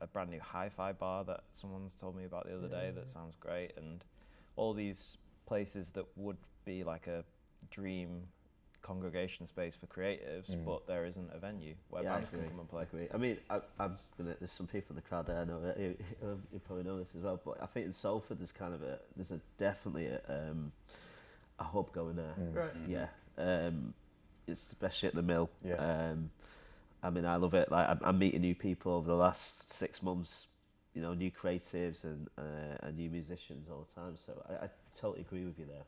brand new hi-fi bar that someone's told me about the other day that sounds great, and all these places that would be like a dream congregation space for creatives, but there isn't a venue where bands can come and play. I agree. I mean, there's some people in the crowd there I know you probably know this as well, but I think in Salford there's definitely a hub going there. Right. Yeah. Especially at the mill. Yeah. I mean, I love it. Like I'm meeting new people over the last 6 months. You know, new creatives and new musicians all the time. So I totally agree with you there.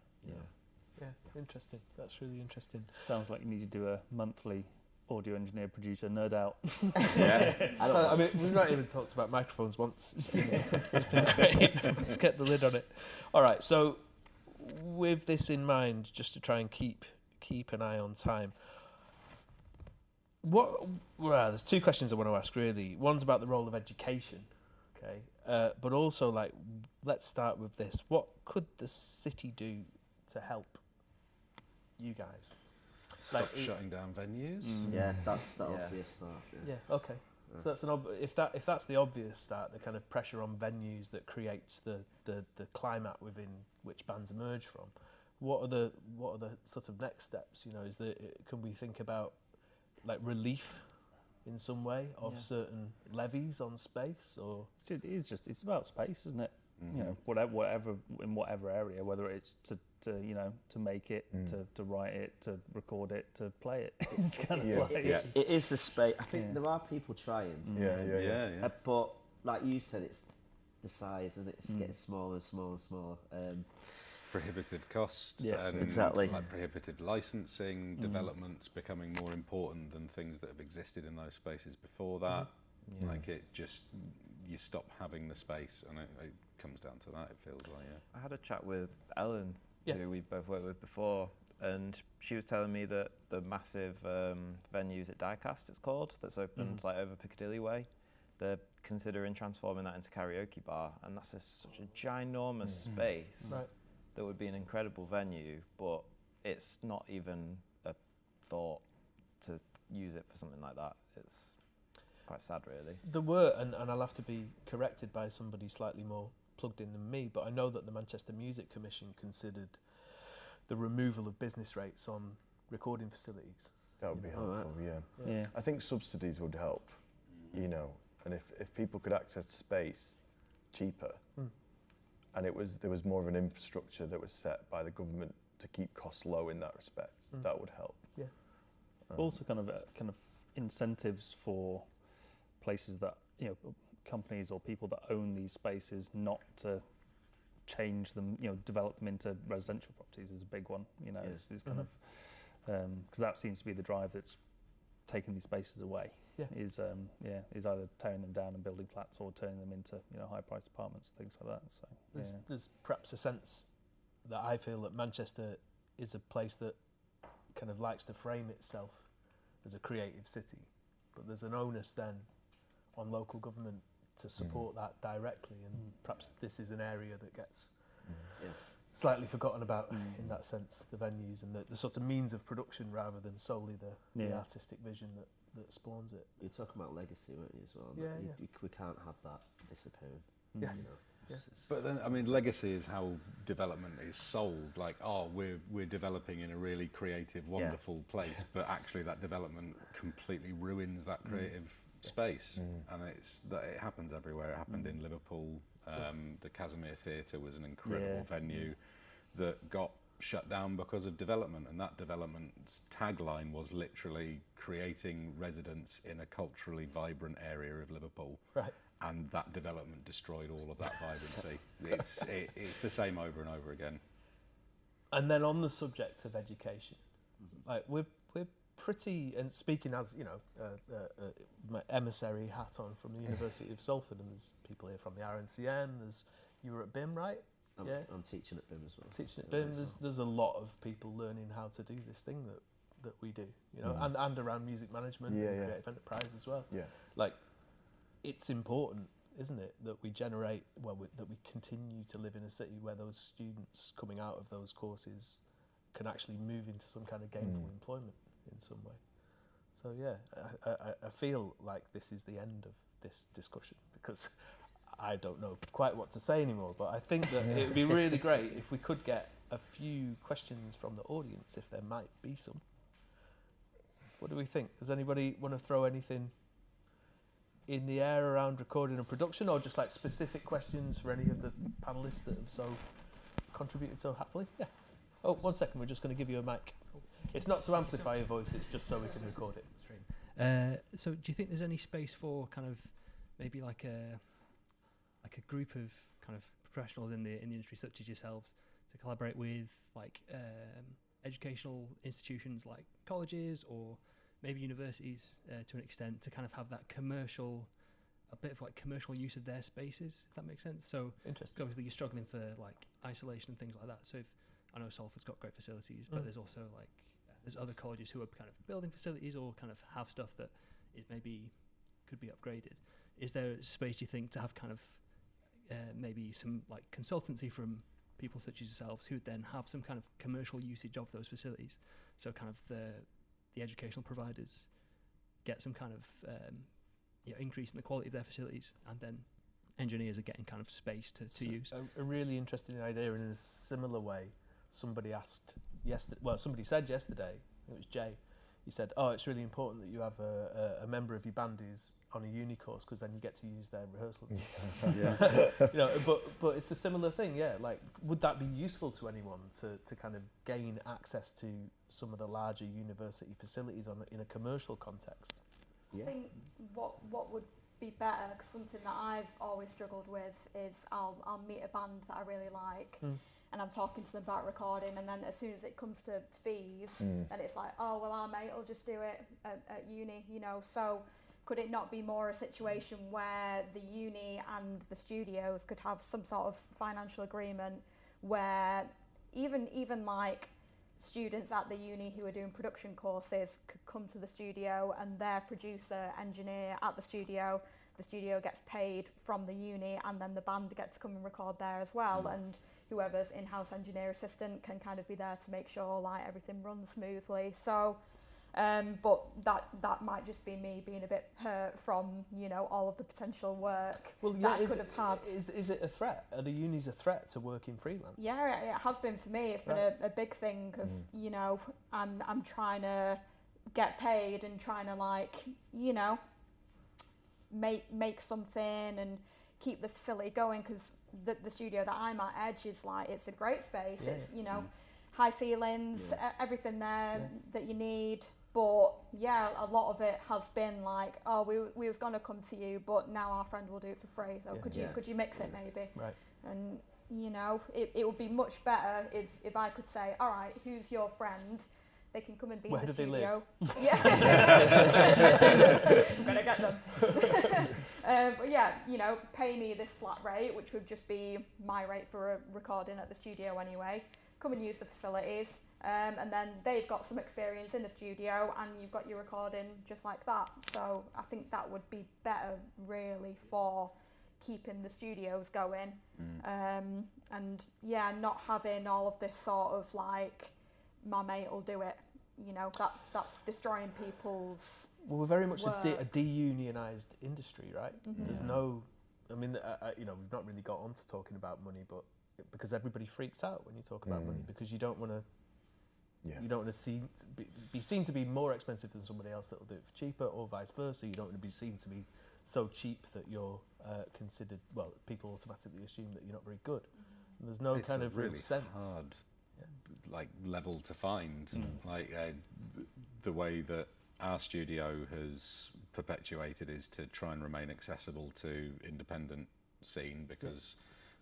Yeah, interesting. That's really interesting. Sounds like you need to do a monthly audio engineer producer nerd out. Yeah. I mean, we've not even talked about microphones once. It's been great. Let's get the lid on it. All right, so with this in mind, just to try and keep an eye on time, there's two questions I want to ask really. One's about the role of education, okay, but also like, let's start with this. What could the city do to help you guys? Stop shutting down venues. Yeah, that's the obvious start. Yeah. Okay. So that's if that's the obvious start, the kind of pressure on venues that creates the climate within which bands emerge from. What are the sort of next steps? You know, can we think about like relief in some way of certain levies on space, or It's about space, isn't it? You know, whatever in whatever area, whether it's to make it, to write it, to record it, to play it. It's kind of like it is the space. I think there are people trying. Yeah. But like you said, it's the size and it's getting smaller and smaller and smaller. Prohibitive cost, Yes, and exactly. like prohibitive licensing, development's becoming more important than things that have existed in those spaces before that. Like you stop having the space, and it comes down to that. It feels like I had a chat with Ellen, Yeah. who we've both worked with before, and she was telling me that the massive venues at Diecast, it's called, that's opened like over Piccadilly Way, they're considering transforming that into karaoke bar, and that's such a ginormous space. right? That would be an incredible venue, but it's not even a thought to use it for something like that. It's quite sad, really. There were, and I'll have to be corrected by somebody slightly more plugged in than me, but I know that the Manchester Music Commission considered the removal of business rates on recording facilities. That would be helpful, Yeah. I think subsidies would help, you know, and if people could access space cheaper, and there was more of an infrastructure that was set by the government to keep costs low in that respect, that would help. Yeah. Also kind of incentives for places that, you know, companies or people that own these spaces not to change them, you know, develop them into residential properties is a big one. You know, it's kind of because that seems to be the drive that's taking these spaces away. Is either tearing them down and building flats or turning them into, you know, high-priced apartments, things like that. So there's perhaps a sense that I feel that Manchester is a place that kind of likes to frame itself as a creative city, but there's an onus then on local government to support that directly, and perhaps this is an area that gets slightly forgotten about in that sense, the venues and the sort of means of production rather than solely the artistic vision that spawns it. You're talking about legacy, weren't you, as well? We can't have that disappearing. Yeah. You know? But then, I mean, legacy is how development is sold. Like, we're developing in a really creative, wonderful place, but actually that development completely ruins that creative space. And it happens everywhere. It happened in Liverpool. The Casimir Theatre was an incredible venue that got shut down because of development, and that development's tagline was literally creating residents in a culturally vibrant area of Liverpool. Right. And that development destroyed all of that vibrancy. It's the same over and over again. And then on the subject of education, like we're pretty, and speaking as, you know, my emissary hat on from the University of Salford, and there's people here from the RNCM, you were at BIM, right? I'm teaching at BIM as well. Teaching at BIM, there's a lot of people learning how to do this thing that we do, you know, and around music management and creative enterprise as well. Yeah. Like, it's important, isn't it, that we generate, that we continue to live in a city where those students coming out of those courses can actually move into some kind of gainful employment in some way. So I feel like this is the end of this discussion, because I don't know quite what to say anymore, but I think that it would be really great if we could get a few questions from the audience, if there might be some. What do we think? Does anybody want to throw anything in the air around recording and production, or just like specific questions for any of the panelists that have so contributed so happily? Yeah. Oh, 1 second, we're just going to give you a mic. It's not to amplify your voice, it's just so we can record it. So do you think there's any space for kind of maybe like a group of kind of professionals in the industry such as yourselves to collaborate with like educational institutions like colleges or maybe universities to an extent, to kind of have that a bit of like commercial use of their spaces, if that makes sense? So Interesting. obviously you're struggling for like isolation and things like that. So if I know Salford's got great facilities, but there's also like there's other colleges who are kind of building facilities or kind of have stuff that it maybe could be upgraded. Is there space, do you think, to have kind of maybe some like consultancy from people such as yourselves who would then have some kind of commercial usage of those facilities? So kind of the educational providers get some kind of increase in the quality of their facilities, and then engineers are getting kind of space to use. A really interesting idea, and in a similar way, somebody said yesterday, it was Jay, he said, oh, it's really important that you have a member of your band who's on a uni course, because then you get to use their rehearsal rooms. Yeah. But it's a similar thing, yeah. Like, would that be useful to anyone to kind of gain access to some of the larger university facilities in a commercial context? I think what would be better, cause something that I've always struggled with is I'll meet a band that I really like, and I'm talking to them about recording, and then as soon as it comes to fees, then it's like, oh well, our mate will just do it at uni, you know. So could it not be more a situation where the uni and the studios could have some sort of financial agreement where even like students at the uni who are doing production courses could come to the studio, and their producer, engineer at the studio gets paid from the uni, and then the band gets to come and record there as well, and whoever's in-house engineer assistant can kind of be there to make sure like everything runs smoothly. So but that might just be me being a bit hurt from, you know, all of the potential work that I could have had. Is it a threat? Are the unis a threat to working freelance? Yeah, it has been for me. It's been a big thing of, you know, I'm trying to get paid and trying to, like, you know, make something and keep the facility going, because the studio that I'm at, Edge, is like, it's a great space. Yeah. It's, you know, high ceilings, everything there that you need. But yeah, a lot of it has been like, oh, we was gonna come to you, but now our friend will do it for free. So could you mix it maybe? Right. And you know, it would be much better if I could say, all right, who's your friend? They can come and be in the studio. Where do they live? Yeah. I'm gonna get them. But yeah, you know, pay me this flat rate, which would just be my rate for a recording at the studio anyway. Come and use the facilities. And then they've got some experience in the studio, and you've got your recording just like that. So I think that would be better really for keeping the studios going. And yeah, not having all of this sort of like, my mate will do it. You know, that's destroying people's Well, we're very much work. a de-unionised industry, right? There's no, I mean, you know, we've not really got on to talking about money, but because everybody freaks out when you talk about money, because you don't want to. You don't want to be seen to be more expensive than somebody else that will do it for cheaper, or vice versa. You don't want to be seen to be so cheap that you're considered, well, people automatically assume that you're not very good. And there's no kind of really real sense. Hard, like, level to find. Like the way that our studio has perpetuated is to try and remain accessible to independent scene, because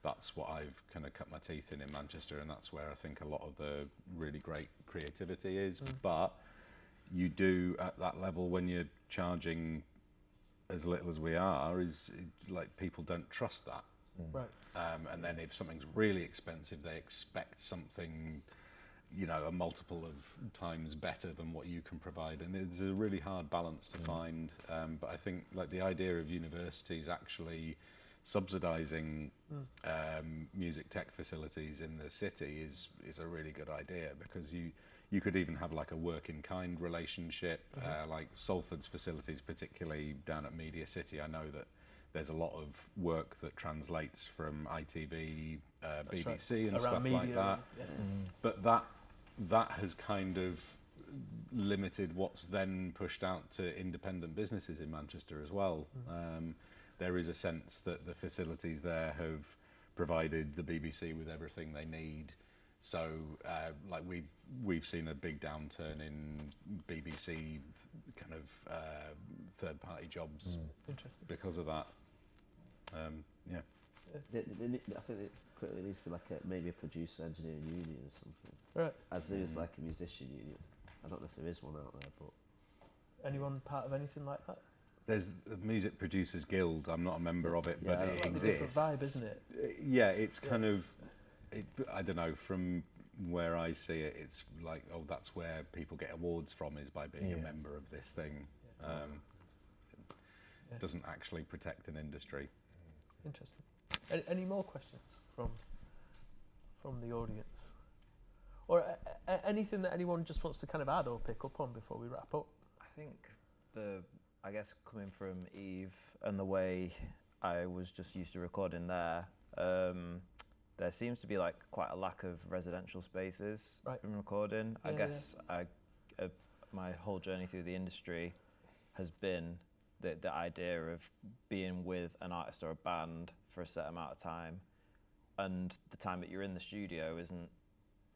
that's what I've kind of cut my teeth in Manchester, and that's where I think a lot of the really great creativity is. But you do, at that level, when you're charging as little as we are, is like, people don't trust that. Right. And then if something's really expensive, they expect something, you know, a multiple of times better than what you can provide, and it's a really hard balance to find. But I think, like, the idea of universities actually subsidising music tech facilities in the city is a really good idea, because you could even have like a work-in-kind relationship. Like Salford's facilities, particularly down at Media City, I know that there's a lot of work that translates from ITV, BBC and around stuff media, like that. But that has kind of limited what's then pushed out to independent businesses in Manchester as well. There is a sense that the facilities there have provided the BBC with everything they need. So, like we've seen a big downturn in BBC kind of third-party jobs because of that. Yeah. I think it quickly needs to be like maybe a producer engineering union or something. Right. As there is like a musician union. I don't know if there is one out there, but Anyone part of anything like that? There's the Music Producers Guild. I'm not a member of it, but Yeah. it It's like a exists. different vibe, isn't it? Yeah, it's kind of, I don't know, from where I see it, it's like, oh, that's where people get awards from, is by being a member of this thing. It doesn't actually protect an industry. Interesting. Any more questions from the audience? Or anything that anyone just wants to kind of add or pick up on before we wrap up? I think I guess coming from Eve and the way I was just used to recording there, there seems to be like quite a lack of residential spaces in recording. I guess my whole journey through the industry has been the idea of being with an artist or a band for a set amount of time, and the time that you're in the studio isn't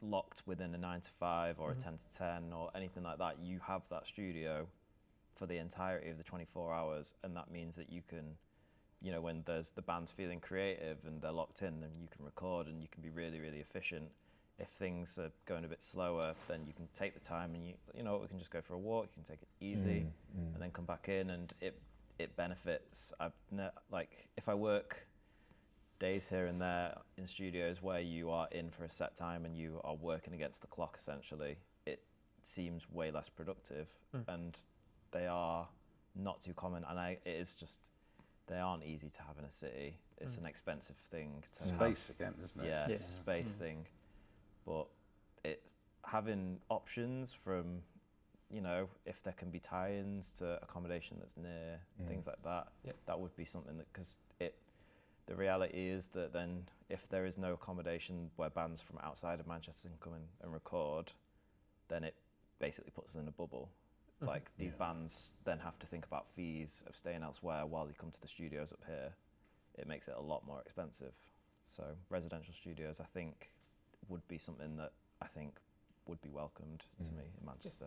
locked within a 9 to 5 or a 10 to 10 or anything like that. You have that studio for the entirety of the 24 hours, and that means that you can, you know, when the band's feeling creative and they're locked in, then you can record and you can be really, really efficient. If things are going a bit slower, then you can take the time and you know, we can just go for a walk, you can take it easy and then come back in, and it benefits. Like if I work days here and there in studios where you are in for a set time and you are working against the clock essentially, it seems way less productive, and they are not too common, and it is just, they aren't easy to have in a city. It's an expensive thing to Space have. again, isn't it? Yeah, it's a space thing. But it's having options from, you know, if there can be tie-ins to accommodation that's near, things like that, that would be something that, because the reality is that then if there is no accommodation where bands from outside of Manchester can come in and record, then it basically puts us in a bubble. Like these bands then have to think about fees of staying elsewhere while they come to the studios up here. It makes it a lot more expensive. So residential studios, I think, would be something that I think would be welcomed to me in Manchester.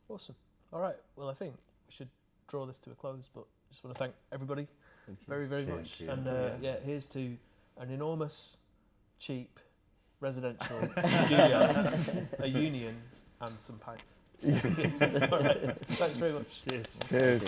Awesome. All right. Well, I think we should draw this to a close, but I just want to thank everybody very, very much. And here's to an enormous, cheap, residential studio, a union, and some pints. All right. Thanks very much. Cheers. Cheers.